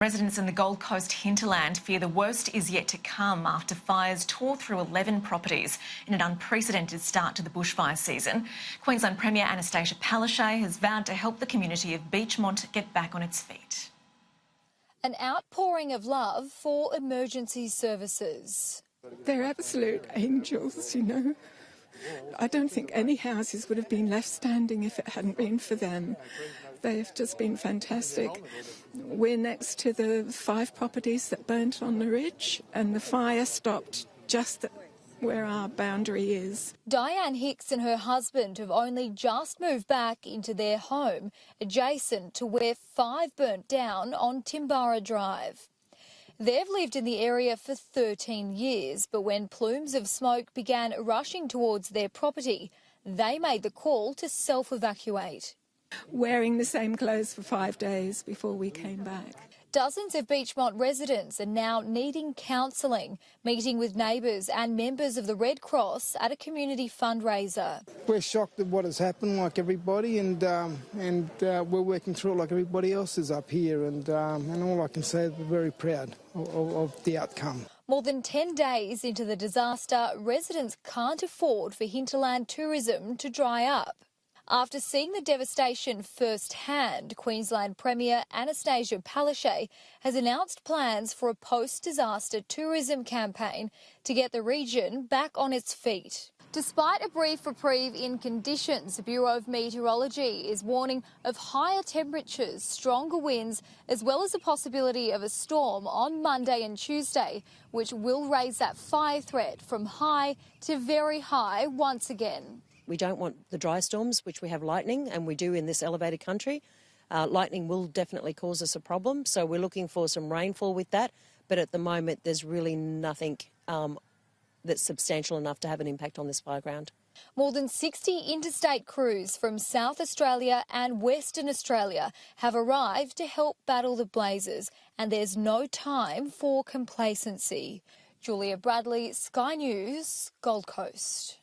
Residents in the Gold Coast hinterland fear the worst is yet to come after fires tore through 11 properties in an unprecedented start to the bushfire season. Queensland Premier Anastasia Palaszczuk has vowed to help the community of Beechmont get back on its feet. An outpouring of love for emergency services. They're absolute angels, you know. I don't think any houses would have been left standing if it hadn't been for them. They've just been fantastic. We're next to the 5 properties that burnt on the ridge, and the fire stopped just where our boundary is. Diane Hicks and her husband have only just moved back into their home, adjacent to where 5 burnt down on Timbara Drive. They've lived in the area for 13 years, but when plumes of smoke began rushing towards their property, they made the call to self-evacuate. Wearing the same clothes for 5 days before we came back. Dozens of Beechmont residents are now needing counselling, meeting with neighbours and members of the Red Cross at a community fundraiser. We're shocked at what has happened, like everybody, and we're working through it like everybody else is up here, and all I can say is we're very proud of the outcome. More than 10 days into the disaster, residents can't afford for hinterland tourism to dry up. After seeing the devastation firsthand, Queensland Premier Anastasia Palaszczuk has announced plans for a post-disaster tourism campaign to get the region back on its feet. Despite a brief reprieve in conditions, the Bureau of Meteorology is warning of higher temperatures, stronger winds, as well as the possibility of a storm on Monday and Tuesday, which will raise that fire threat from high to very high once again. We don't want the dry storms, which we have lightning, and we do in this elevated country. Lightning will definitely cause us a problem, so we're looking for some rainfall with that. But at the moment, there's really nothing that's substantial enough to have an impact on this fire ground. More than 60 interstate crews from South Australia and Western Australia have arrived to help battle the blazes, and there's no time for complacency. Julia Bradley, Sky News, Gold Coast.